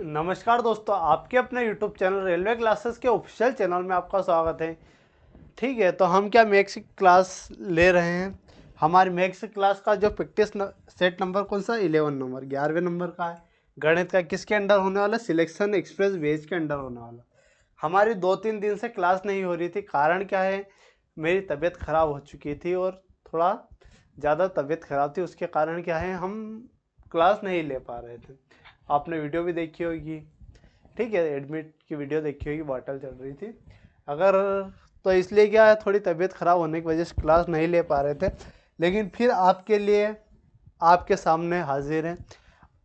नमस्कार दोस्तों, आपके अपने YouTube चैनल रेलवे क्लासेस के ऑफिशियल चैनल में आपका स्वागत है। ठीक है, तो हम क्या मैथ्स की क्लास ले रहे हैं। हमारी मैथ्स क्लास का जो प्रैक्टिस सेट नंबर कौन सा 11 नंबर 11वें नंबर का है। गणित का किसके अंडर होने वाला, सिलेक्शन एक्सप्रेस वेज के अंडर होने वाला। हमारी 2-3 दिन से क्लास नहीं हो रही थी। कारण क्या है, मेरी तबीयत ख़राब हो चुकी थी और थोड़ा ज़्यादा तबीयत ख़राब थी। उसके कारण क्या है, हम क्लास नहीं ले पा रहे थे। आपने वीडियो भी देखी होगी, ठीक है, एडमिट की वीडियो देखी होगी, बॉटल चल रही थी। अगर तो इसलिए क्या है, थोड़ी तबीयत ख़राब होने की वजह से क्लास नहीं ले पा रहे थे। लेकिन फिर आपके लिए आपके सामने हाजिर हैं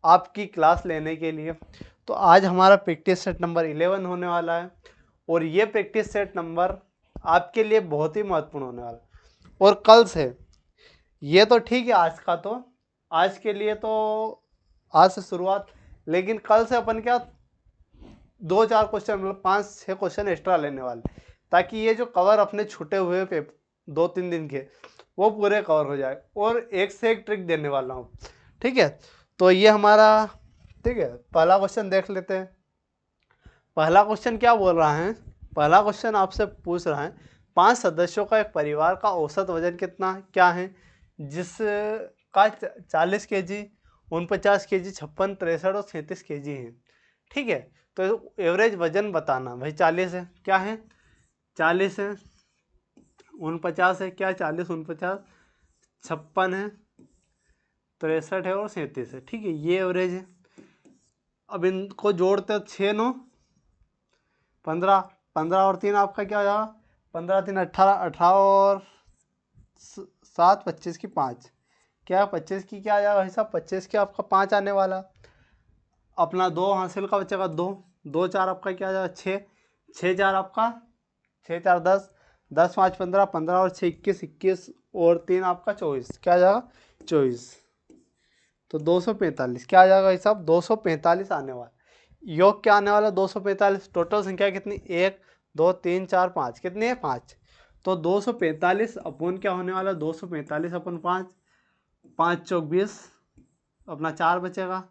आपकी क्लास लेने के लिए। तो आज हमारा प्रैक्टिस सेट नंबर 11 होने वाला है और ये प्रैक्टिस सेट नंबर आपके लिए बहुत ही महत्वपूर्ण होने वाला है। और कल से ये तो ठीक है, आज के लिए तो आज से शुरुआत, लेकिन कल से अपन क्या 2-4 क्वेश्चन मतलब 5-6 क्वेश्चन एक्स्ट्रा लेने वाले, ताकि ये जो कवर अपने छूटे हुए पेपर 2-3 दिन के वो पूरे कवर हो जाए। और एक से एक ट्रिक देने वाला हूँ, ठीक है। तो ये हमारा, ठीक है, पहला क्वेश्चन देख लेते हैं। पहला क्वेश्चन क्या बोल रहा है, पहला क्वेश्चन आपसे पूछ रहा है 5 सदस्यों का एक परिवार का औसत वजन कितना क्या है, जिसका 40 केजी, 49 केजी, 56, 63 और 37 केजी है। ठीक है, तो एवरेज वजन बताना भाई। 40 है, क्या है, 40 है, 49 है, क्या 40, 49, 56 है, 63 है और 37 है। ठीक है, ये एवरेज है। अब इनको जोड़ते 6 9 15, 15 और 3 आपका क्या हो जाएगा, 15 3 18, 18 और 7 25 की 5, क्या 25 की क्या आ जाएगा हिसाब, 25 की आपका 5 आने वाला। अपना 2 हासिल का बचेगा 2, 2 4 आपका क्या आ जाएगा 6, 6 4 आपका 6 4 10, 10 5 15, 15 और 6 21, 21 और 3 आपका 24, क्या आ जाएगा 24। तो 245 क्या आ जाएगा हिसाब, 245 आने वाला। योग क्या आने वाला 245। टोटल संख्या कितनी, 1 2 3 4 5, कितनी है 5। तो 245 अपन क्या होने वाला, 245 अपन 5, 5 चौक 20, अपना 4 बचेगा,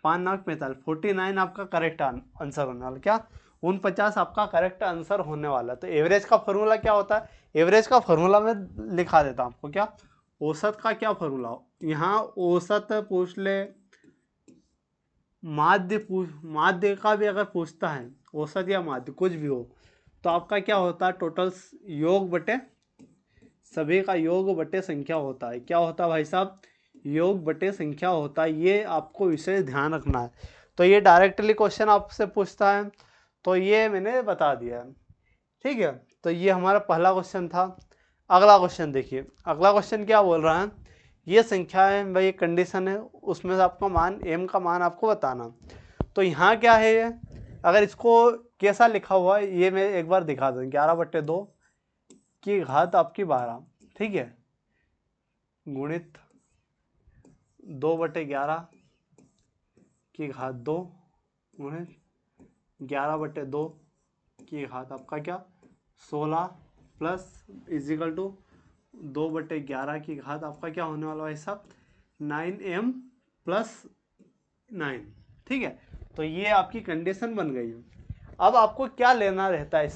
5 9 45, 49 आपका करेक्ट आंसर होने वाला। क्या 49 आपका करेक्ट आंसर होने वाला। तो एवरेज का फॉर्मूला क्या होता है, एवरेज का फॉर्मूला मैं लिखा देता हूँ आपको। क्या औसत का क्या फॉर्मूला हो, यहाँ औसत पूछ ले, माध्य का भी अगर पूछता है, औसत या माध्य कुछ भी हो, तो आपका क्या होता है, टोटल योग बटे सभी का योग बटे संख्या होता है। क्या होता है भाई साहब, योग बटे संख्या होता है। ये आपको विशेष ध्यान रखना है। तो ये डायरेक्टली क्वेश्चन आपसे पूछता है, तो ये मैंने बता दिया है। ठीक है, तो ये हमारा पहला क्वेश्चन था। अगला क्वेश्चन देखिए, अगला क्वेश्चन क्या बोल रहा है, ये संख्या है भाई, कंडीशन है, उसमें से आपका मान m का मान आपको बताना। तो यहाँ क्या है ये, अगर इसको कैसा लिखा हुआ है ये मैं एक बार दिखा दूँ। 11/2 की घात आपकी 12, ठीक है, गुणित 2/11 की घात 2 गुणित 11/2 की घात आपका क्या 16 प्लस इजिकल टू 2/11 की घात आपका क्या होने वाला है साहब 9m प्लस 9। ठीक है, तो ये आपकी कंडीशन बन गई है। अब आपको क्या लेना रहता है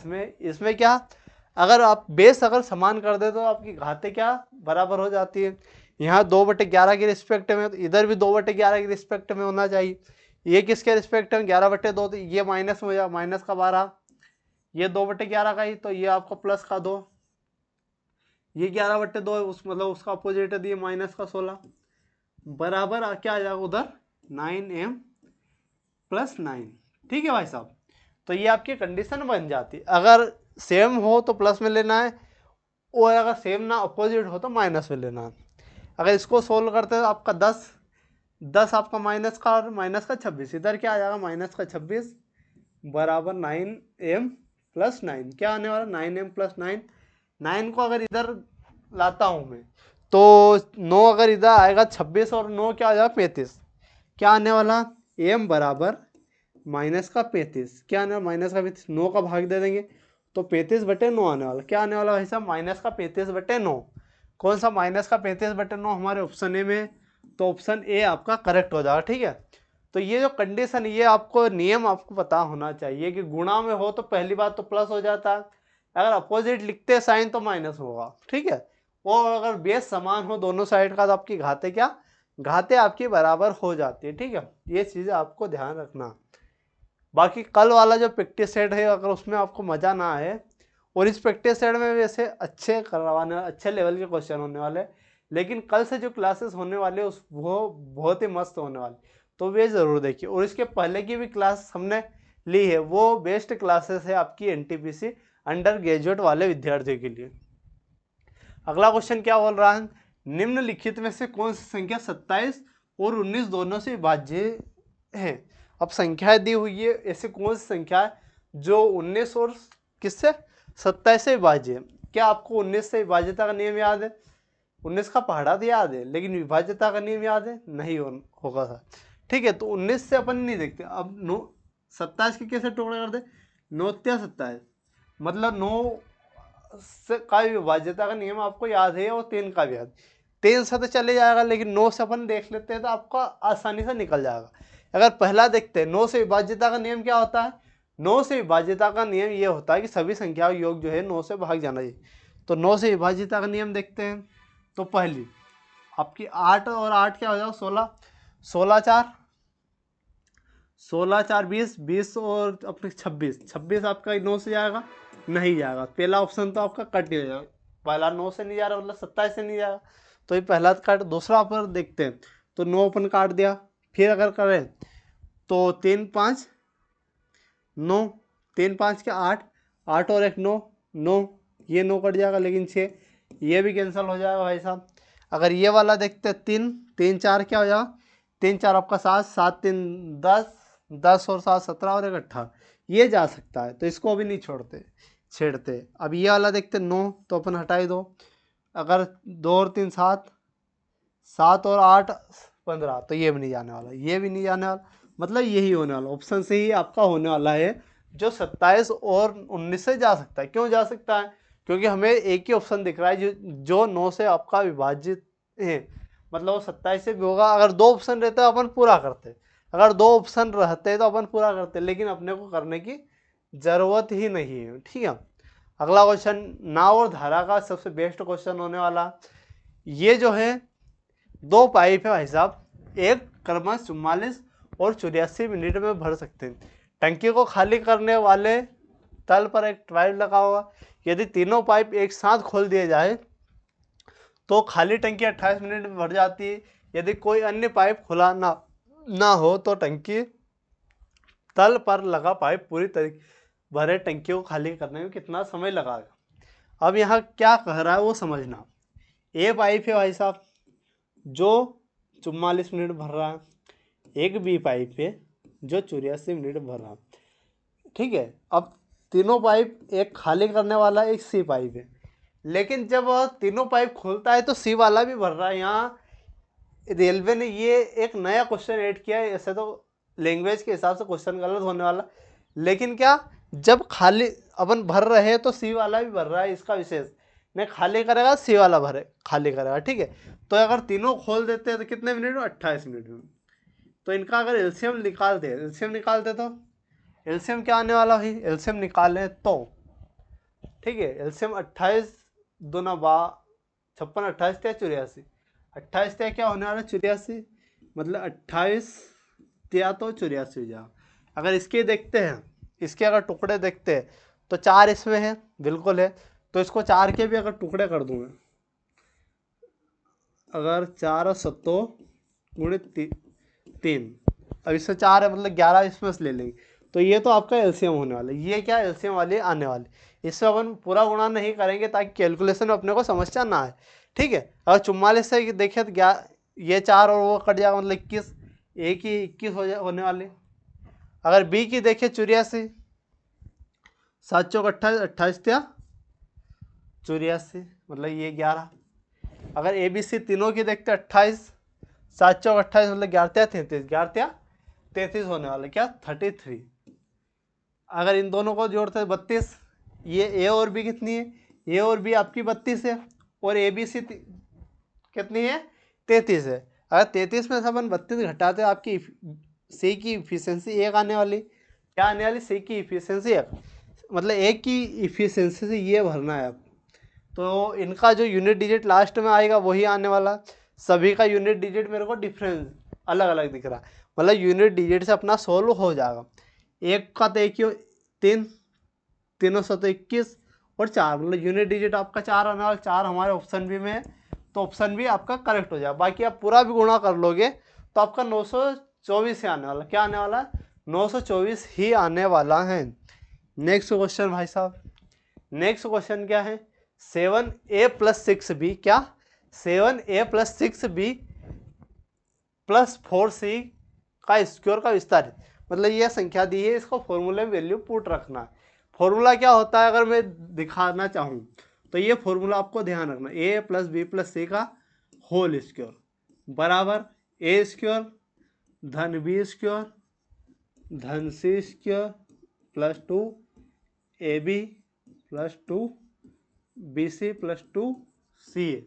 इसमें क्या, अगर आप बेस अगर समान कर दे तो आपकी घातें क्या बराबर हो जाती है। यहाँ 2/11 के रिस्पेक्ट में, तो इधर भी 2/11 के रिस्पेक्ट में होना चाहिए। ये किसके रिस्पेक्ट में 11/2, तो ये माइनस में हो जाए, माइनस का 12, ये 2/11 का ही, तो ये आपको प्लस का 2, ये 11/2 उस मतलब उसका अपोजिट है, ये माइनस का 16, बराबर क्या आ जाएगा उधर 9m प्लस 9। ठीक है भाई साहब, तो ये आपकी कंडीशन बन जाती है। अगर सेम हो तो प्लस में लेना है, और अगर सेम ना अपोजिट हो तो माइनस में लेना है। अगर इसको सोल्व करते हैं तो आपका 10 आपका माइनस का 26, इधर क्या आ जाएगा माइनस का 26 बराबर 9m प्लस 9, क्या आने वाला 9m प्लस 9। 9 को अगर इधर लाता हूँ मैं तो 9 अगर इधर आएगा 26 और 9 क्या आ जाएगा 35, क्या आने वाला m बराबर माइनस का 35, क्या आने वाला माइनस का 35, 9 का भाग दे देंगे तो 35/9 आने वाला। क्या आने वाला भाई साहब माइनस का 35/9। कौन सा माइनस का 35/9 हमारे ऑप्शन ए में, तो ऑप्शन ए आपका करेक्ट हो जाएगा। ठीक है, तो ये जो कंडीशन, ये आपको नियम आपको पता होना चाहिए कि गुणा में हो तो पहली बात तो प्लस हो जाता है, अगर अपोजिट लिखते हैं साइन तो माइनस होगा, ठीक है। और अगर बेस समान हो दोनों साइड का तो आपकी घाते क्या, घाते आपकी बराबर हो जाती है, ठीक है। ये चीज़ें आपको ध्यान रखना। बाकी कल वाला जो प्रैक्टिस सेट है अगर उसमें आपको मज़ा ना आए, और इस प्रैक्टिस सेट में वैसे अच्छे करवाने, अच्छे लेवल के क्वेश्चन होने वाले, लेकिन कल से जो क्लासेस होने वाले उस वो बहुत ही मस्त होने वाले, तो वे ज़रूर देखिए। और इसके पहले की भी क्लास हमने ली है, वो बेस्ट क्लासेस है आपकी एनटीपीसी अंडर ग्रेजुएट वाले विद्यार्थियों के लिए। अगला क्वेश्चन क्या बोल रहा है, निम्नलिखित में से कौन सी संख्या 27 और 19 दोनों से विभाज्य है। अब संख्याएं दी हुई है, ऐसे कौन सी संख्या है जो 19 और किससे 27 से विभाज्य है। क्या आपको 19 से विभाज्यता का नियम याद है, 19 का पहाड़ा तो याद है, लेकिन विभाज्यता का नियम याद है नहीं होगा था, ठीक है। तो 19 से अपन नहीं देखते। अब 27 के कैसे टुकड़े कर दे, 9 27, मतलब 9 से का विभाज्यता का नियम आपको याद है, और 3 का भी याद। 3 से तो चले जाएगा, लेकिन 9 से अपन देख लेते हैं तो आपका आसानी से निकल जाएगा। अगर पहला देखते हैं 9 से विभाज्यता का नियम क्या होता है, 9 से विभाज्यता का नियम ये होता है कि सभी संख्याओं योग जो है 9 से भाग जाना चाहिए। तो 9 से विभाज्यता का नियम देखते हैं। तो पहली आपकी 8 और 8 क्या हो जाएगा 16, 16 4 16 4 20, 20 और अपने 26, 26 आपका 9 से जाएगा नहीं जाएगा। पहला ऑप्शन तो आपका कट ही हो जाएगा, पहला 9 से नहीं जा रहा, मतलब 27 से नहीं जाएगा, तो ये पहला काट। दूसरा पर देखते हैं तो 9 अपन काट दिया। फिर अगर करें तो 3 5 9, 3 5 के 8, 8 और 1 9, 9 ये 9 कट जाएगा, लेकिन 6 ये भी कैंसिल हो जाएगा भाई साहब। अगर ये वाला देखते हैं 3 3 4 क्या हो जाएगा, 3 4 आपका 7, 7 3 10, 10 और 7 17 और 1 18, ये जा सकता है, तो इसको अभी नहीं छेड़ते। अब ये वाला देखते 9, तो अपन हटाई दो। अगर 2 और 3 7, 7 और 8 15, तो ये भी नहीं जाने वाला, ये भी नहीं जाने वाला, मतलब यही होने वाला ऑप्शन से ही आपका होने वाला है जो 27 और 19 से जा सकता है। क्यों जा सकता है, क्योंकि हमें एक ही ऑप्शन दिख रहा है जो 9 से आपका विभाजित है, मतलब वो 27 से भी होगा। अगर 2 ऑप्शन रहता है अपन पूरा करते, अगर 2 ऑप्शन रहते तो अपन पूरा करते, लेकिन अपने को करने की ज़रूरत ही नहीं है, ठीक है। अगला क्वेश्चन नाव और धारा का सबसे बेस्ट क्वेश्चन होने वाला। ये जो है 2 पाइप है भाई साहब, एक क्रमश 44 और 84 मिनट में भर सकते हैं। टंकी को खाली करने वाले तल पर एक ट्यूब लगा होगा। यदि तीनों पाइप एक साथ खोल दिए जाए तो खाली टंकी 28 मिनट में भर जाती है। यदि कोई अन्य पाइप खुला ना हो तो टंकी तल पर लगा पाइप पूरी तरीके भरे टंकी को खाली करने में कितना समय लगाएगा। अब यहाँ क्या कह रहा है वो समझना। ए पाइप है भाई साहब जो 44 मिनट भर रहा है, एक बी पाइप है जो 84 मिनट भर रहा है, ठीक है। अब तीनों पाइप, एक खाली करने वाला एक सी पाइप है, लेकिन जब तीनों पाइप खुलता है तो सी वाला भी भर रहा है। यहाँ रेलवे ने ये एक नया क्वेश्चन ऐड किया है। ऐसे तो लैंग्वेज के हिसाब से क्वेश्चन गलत होने वाला, लेकिन क्या जब खाली अपन भर रहे हैं तो सी वाला भी भर रहा है, इसका विशेष नहीं, खाली करेगा सी वाला भरे खाली करेगा, ठीक है। तो अगर तीनों खोल देते हैं तो कितने मिनट में, 28 मिनट में। तो इनका अगर एलसीएम निकालते तो एलसीएम क्या आने वाला है, एलसीएम निकालें तो, ठीक है, एलसीएम 28 दूना 56, 28 त्या 84, 28 त्या क्या होने वाला 84, मतलब 28 त्या तो 84 हो जाएगा। अगर इसके देखते हैं, इसके अगर टुकड़े देखते हैं तो 4 इसमें है, बिल्कुल है, तो इसको 4 के भी अगर टुकड़े कर दूँ मैं, अगर 4 और 7 गुणे 3, अब इसमें 4 है मतलब 11 इसमें से ले लेंगे, तो ये तो आपका एलसीएम होने वाला है। ये क्या एलसीएम वाली आने वाली, इससे अपन पूरा गुणा नहीं करेंगे ताकि कैलकुलेशन में अपने को समस्या ना आए, ठीक है। अगर 44 से देखें तो ये 4 और वो कट जाएगा, मतलब 21, एक ही 21 होने वाले। अगर बी की देखें 84, 7 चौक 28, 28 त्या 84, मतलब ये 11। अगर ए बी सी तीनों की देखते 28, 7 चौक 28, मतलब 11 त्या 33, 11 त्या 33 होने वाला, क्या 33। अगर इन दोनों को जोड़ते हैं 32, ये ए और बी कितनी है, ए और बी आपकी 32 है, और ए बी सी कितनी है 33 है। अगर 33 में से अपन 32 घटाते हैं आपकी सी की इफिशियंसी 1 आने वाली, क्या आने वाली, सी की इफिशियंसी 1, मतलब 1 की इफिशियंसी से ये भरना है अब। तो इनका जो यूनिट डिजिट लास्ट में आएगा वही आने वाला। सभी का यूनिट डिजिट मेरे को डिफरेंस अलग अलग दिख रहा है, मतलब यूनिट डिजिट से अपना सोल्व हो जाएगा। एक का तो एक ही, 3, 321 और 4, मतलब यूनिट डिजिट आपका 4 आने वाला, 4 हमारे ऑप्शन बी में है, तो ऑप्शन बी आपका करेक्ट हो जाएगा। बाकी आप पूरा भी गुणा कर लोगे तो आपका 924 ही आने वाला, क्या आने वाला, 924 ही आने वाला है। नेक्स्ट क्वेश्चन भाई साहब, नेक्स्ट क्वेश्चन क्या है, 7a + 6b, क्या 7a + 6b + 4c का स्क्वायर का विस्तारित, मतलब यह संख्या दी है, इसको फॉर्मूले में वैल्यू पुट रखना है। फॉर्मूला क्या होता है अगर मैं दिखाना चाहूँ तो ये फॉर्मूला आपको ध्यान रखना, a + b + c का होल स्क्वायर बराबर a² धन b² धन c² + 2ab + 2bc + 2ca,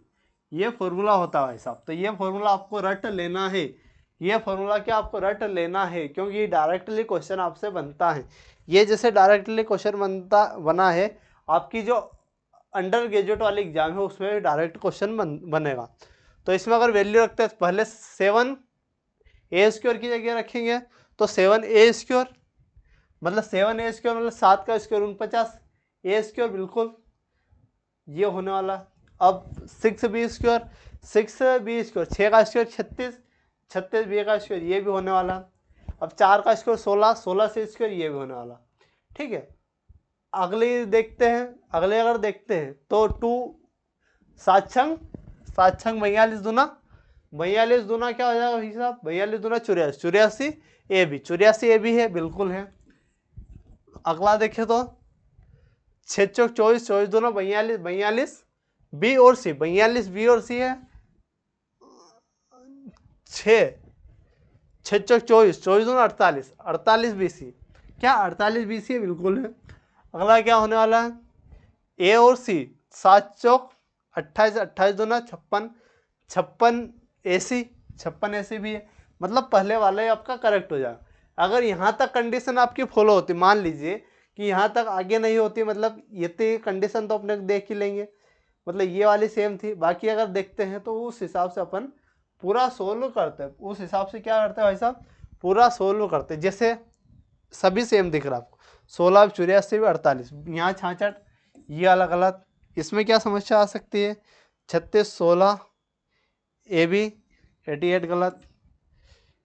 ये फॉर्मूला होता है भाई साहब। तो ये फॉर्मूला आपको रट लेना है, ये फॉर्मूला क्या आपको रट लेना है, क्योंकि ये डायरेक्टली क्वेश्चन आपसे बनता है। ये जैसे डायरेक्टली क्वेश्चन बना है आपकी जो अंडर ग्रेजुएट वाली एग्जाम है उसमें डायरेक्ट क्वेश्चन बनेगा। तो इसमें अगर वैल्यू रखते हैं पहले 7a² की जगह रखेंगे, तो 7a², मतलब 7a² मतलब 7 का स्क्वायर 49, a² बिल्कुल ये होने वाला। अब 6b², 6b², 6 का स्क्वायर 36, 36b का स्क्वायर ये भी होने वाला। अब 4 का स्क्वायर 16, 16 से स्क्वायर ये भी होने वाला। ठीक है, अगले देखते हैं, अगले अगर देखते हैं तो 2 7 छंग 42 दूना 42 दूना क्या हो जाएगा भाई साहब, 42 दूना 84, 84 ए बी, 84 ए बी है, बिल्कुल है। अगला देखें तो 6 चौक 24, 24 दूना 42, 42 बी और सी, 42 बी और सी है, 6 चौक 24, 24 दूना 48, 48 बी सी, क्या 48 बी सी है, बिल्कुल है। अगला क्या होने वाला है, ए और सी, 7 चौक 28, 28 दूना 56, 56 ए सी, 56 ए सी भी है, मतलब पहले वाला ही आपका करेक्ट हो जाएगा। अगर यहाँ तक कंडीशन आपकी फॉलो होती, मान लीजिए कि यहाँ तक आगे नहीं होती, मतलब ये तो कंडीशन तो अपने देख ही लेंगे, मतलब ये वाली सेम थी। बाकी अगर देखते हैं तो उस हिसाब से अपन पूरा सोल्व करते हैं, उस हिसाब से क्या करते हैं भाई साहब, पूरा सोल्व करते हैं। जैसे सभी सेम दिख रहा है आपको, 16, 84, 48, यहाँ 66, ये अलग अलग। इसमें क्या समस्या आ सकती है, 36, 16 ए बी, 88 गलत,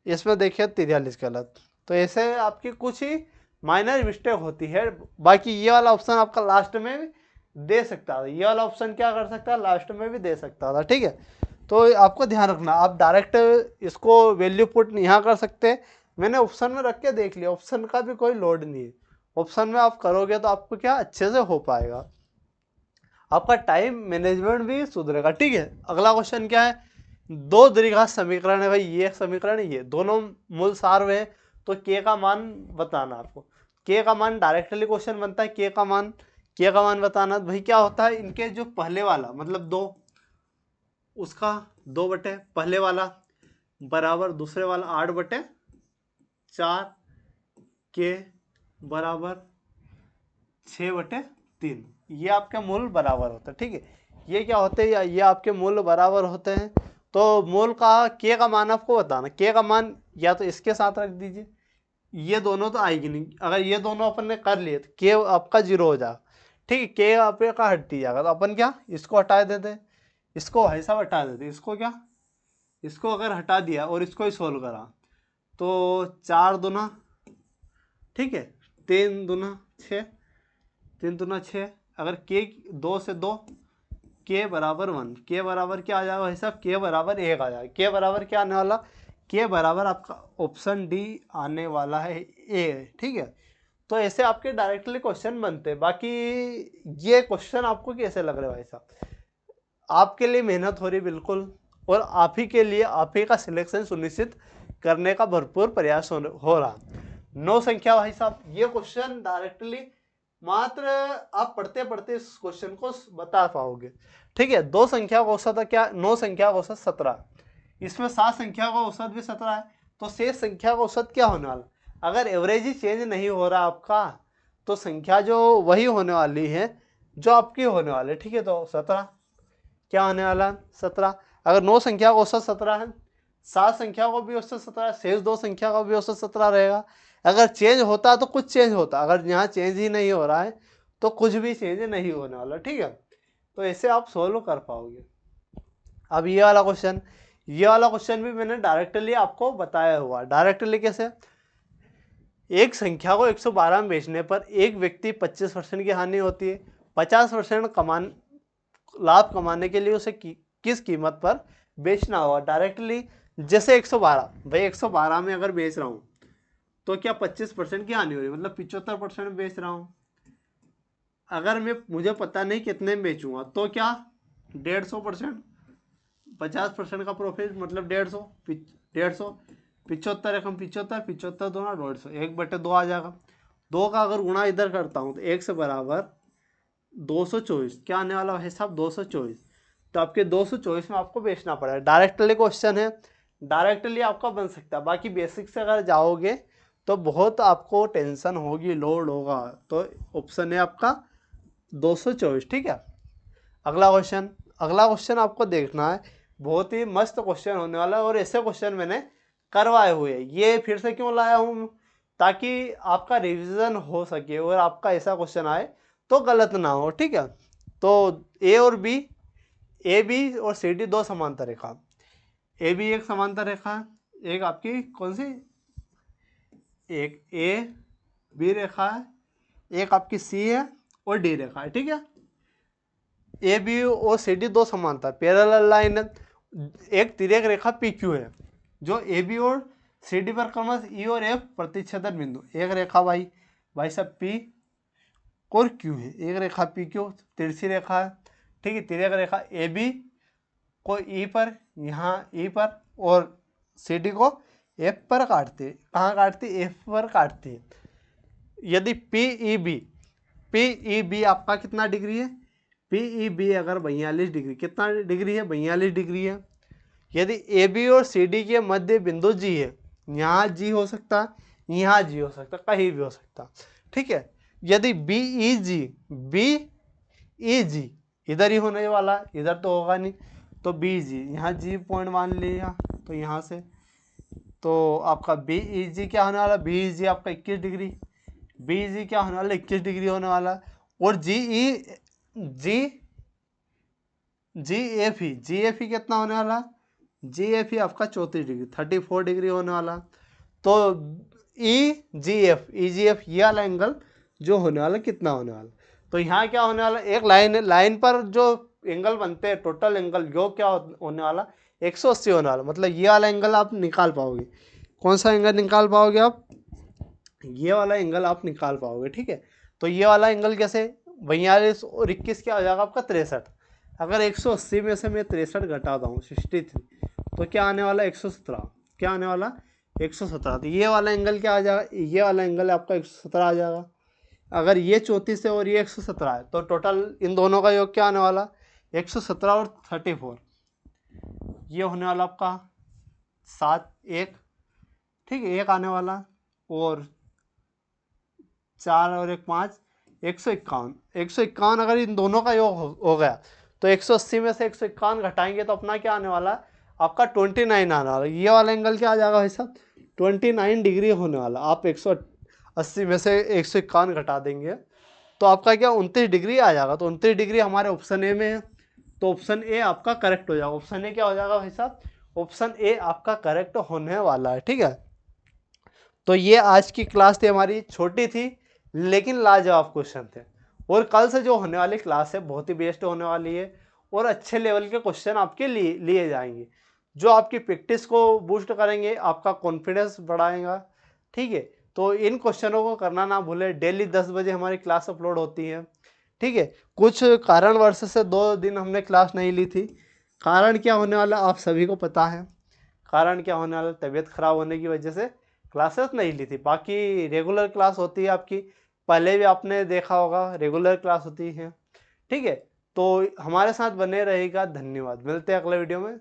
इसमें देखिए 43 गलत। तो ऐसे आपकी कुछ ही माइनर मिस्टेक होती है। बाकी ये वाला ऑप्शन आपका लास्ट में भी दे सकता था, ये वाला ऑप्शन क्या कर सकता है, लास्ट में भी दे सकता था। ठीक है, तो आपको ध्यान रखना, आप डायरेक्ट इसको वैल्यू पुट यहाँ कर सकते, मैंने ऑप्शन में रख के देख लिया, ऑप्शन का भी कोई लोड नहीं है, ऑप्शन में आप करोगे तो आपको क्या अच्छे से हो पाएगा, आपका टाइम मैनेजमेंट भी सुधरेगा। ठीक है, अगला क्वेश्चन क्या है, 2 द्विघात समीकरण है भाई, ये एक समीकरण है, ये दोनों मूल सार है, तो के का मान बताना आपको। के का मान डायरेक्टली क्वेश्चन बनता है, के का मान बताना। भाई क्या होता है, इनके जो पहले वाला मतलब 2, उसका 2 बटे पहले वाला बराबर दूसरे वाला 8 बटे 4, के बराबर 6 बटे 3, ये आपके मूल बराबर होता है। ठीक है, ये क्या होते हैं, ये आपके मूल बराबर होते हैं। तो मूल का के का मान आपको बताना, के का मान या तो इसके साथ रख दीजिए, ये दोनों तो आएगी नहीं, अगर ये दोनों अपन ने कर लिए तो के आपका 0 हो जाएगा। ठीक है, के आपका हट ही जाएगा, तो अपन क्या इसको हटा देते, इसको भाई साहब हटा देते, इसको क्या, इसको अगर हटा दिया और इसको ही सोल्व करा तो 4 दूना, ठीक है, 3 दूना 6, 3 दूना 6, अगर के 2 से 2, के बराबर 1, के बराबर क्या आ जाएगा भाई साहब, के बराबर 1 आ जाएगा। के बराबर क्या आने वाला, के बराबर आपका ऑप्शन डी आने वाला है, ए। ठीक है, तो ऐसे आपके डायरेक्टली क्वेश्चन बनते हैं। बाकी ये क्वेश्चन आपको कैसे लग रहे हैं भाई साहब, आपके लिए मेहनत हो रही बिल्कुल, और आप ही के लिए आप ही का सिलेक्शन सुनिश्चित करने का भरपूर प्रयास हो रहा। 9 संख्या भाई साहब, ये क्वेश्चन डायरेक्टली मात्र आप पढ़ते पढ़ते इस क्वेश्चन को बता पाओगे। ठीक है, 2 संख्या का औसत क्या, 9 संख्या का औसत 17, इसमें 7 संख्या का औसत भी 17 है, तो शेष संख्या का औसत क्या होने वाला, अगर एवरेज ही चेंज नहीं हो रहा आपका तो संख्या जो वही होने वाली है जो आपकी होने वाली है। ठीक है, तो 17 क्या होने वाला 17। अगर 9 संख्या का औसत 17 है, 7 संख्या को भी औसत 17, शेष 2 संख्या का भी औसत 17 रहेगा। अगर चेंज होता तो कुछ चेंज होता, अगर यहाँ चेंज ही नहीं हो रहा है तो कुछ भी चेंज नहीं होने वाला। ठीक है, तो ऐसे आप सोल्व कर पाओगे। अब ये वाला क्वेश्चन भी मैंने डायरेक्टली आपको बताया हुआ। डायरेक्टली कैसे, एक संख्या को 112 में बेचने पर एक व्यक्ति 25% की हानि होती है। 50% लाभ कमाने के लिए उसे किस कीमत पर बेचना होगा। डायरेक्टली जैसे 112, भाई 112 में अगर बेच रहा हूँ तो क्या 25% की हानि हो रही है, मतलब 75% में बेच रहा हूँ। अगर मुझे पता नहीं कितने में बेचूंगा तो क्या 150%, 50% का प्रॉफिट मतलब 150, 75 एकम 75, 75 दूना 150, 1/2 आ जाएगा। 2 का अगर गुणा इधर करता हूँ तो 1 से बराबर 224, क्या आने वाला है साहब 224। तो आपके 224 में आपको बेचना पड़ेगा। डायरेक्टली क्वेश्चन है, डायरेक्टली आपका बन सकता है। बाकी बेसिक से अगर जाओगे तो बहुत आपको टेंशन होगी, लोड होगा। तो ऑप्शन है आपका 224। ठीक है, अगला क्वेश्चन आपको देखना है, बहुत ही मस्त क्वेश्चन होने वाला है और ऐसे क्वेश्चन मैंने करवाए हुए हैं। ये फिर से क्यों लाया हूँ, ताकि आपका रिवीजन हो सके और आपका ऐसा क्वेश्चन आए तो गलत ना हो। ठीक है, तो ए बी और सी डी 2 समांतर रेखा, ए बी एक समांतर रेखा है, एक आपकी कौन सी, एक ए बी रेखा है, एक आपकी सी है और डी रेखा है। ठीक है, ए बी और सी डी 2 समांतर पैरेलल लाइन है। एक तिर्यक रेखा पी क्यू है जो ए बी और सी डी पर क्रमश ई और एफ प्रतिच्छेदन बिंदु। एक रेखा भाई साहब पी और क्यू है, एक रेखा पी क्यू तिरछी रेखा है। ठीक है, तिर्यक रेखा ए बी को ई पर, यहाँ ई पर, और सी डी को एफ पर काटती है। कहाँ काटती है, एफ पर काटती है। यदि पी ई बी आपका कितना डिग्री है, पी ई बी अगर 42 डिग्री, कितना डिग्री है 42 डिग्री है। यदि ए बी और सी डी के मध्य बिंदु जी है, यहाँ जी हो सकता, यहाँ जी हो सकता, कहीं भी हो सकता। ठीक है, यदि बी ई जी इधर ही होने वाला, इधर तो होगा नहीं, तो बी जी यहाँ जी पॉइंट मान लिया, तो यहाँ से तो आपका बी ई जी क्या होने वाला, बी ई जी आपका 21 डिग्री, बी ई जी क्या होने वाला 21 डिग्री होने वाला। और जी एफ ई कितना होने वाला, जी एफ ई आपका 34 डिग्री 34 डिग्री होने वाला। तो ई जी एफ ये वाला एंगल जो होने वाला कितना होने वाला, तो यहाँ क्या होने वाला, एक लाइन पर जो एंगल बनते हैं टोटल एंगल जो क्या होने वाला 180 होने वाला। मतलब ये वाला एंगल आप निकाल पाओगे। कौन सा एंगल निकाल पाओगे आप, ये वाला एंगल आप निकाल पाओगे। ठीक है, तो ये वाला एंगल कैसे, 42 और 21 क्या हो जाएगा आपका 63। अगर 180 में से मैं 63 घटाता हूँ 63, तो क्या आने वाला 117, क्या आने वाला 117। तो ये वाला एंगल क्या आ जाएगा, ये वाला एंगल आपका 117 आ जाएगा। अगर ये 34 है और ये 117 है तो टोटल इन दोनों का योग क्या आने वाला 117 और 34, ये होने वाला आपका 7 1। ठीक है, 1 आने वाला, और 4 और 1 5, 151। 151 अगर इन दोनों का योग हो गया तो 180 में से 151 घटाएंगे तो अपना क्या आने वाला आपका 29 आने वाला। ये वाला एंगल क्या आ जाएगा भाई साहब 29 डिग्री होने वाला। आप 180 में से 151 घटा देंगे तो आपका क्या 29 डिग्री आ जाएगा। तो 29 डिग्री हमारे ऑप्शन ए में है, तो ऑप्शन ए आपका करेक्ट हो जाएगा। ऑप्शन ए क्या हो जाएगा भाई साहब, ऑप्शन ए आपका करेक्ट होने वाला है। ठीक है, तो ये आज की क्लास थी हमारी, छोटी थी लेकिन लाजवाब क्वेश्चन थे। और कल से जो होने वाली क्लास है बहुत ही बेस्ट होने वाली है और अच्छे लेवल के क्वेश्चन आपके लिए जाएंगे जो आपकी प्रैक्टिस को बूस्ट करेंगे, आपका कॉन्फिडेंस बढ़ाएगा। ठीक है, तो इन क्वेश्चनों को करना ना भूलें। डेली 10 बजे हमारी क्लास अपलोड होती है। ठीक है, कुछ कारणवश से 2 दिन हमने क्लास नहीं ली थी। कारण क्या होने वाला आप सभी को पता है, कारण क्या होने वाला तबीयत खराब होने की वजह से क्लासेस नहीं ली थी। बाकी रेगुलर क्लास होती है आपकी, पहले भी आपने देखा होगा रेगुलर क्लास होती है। ठीक है, तो हमारे साथ बने रहेगा। धन्यवाद, मिलते हैं अगले वीडियो में।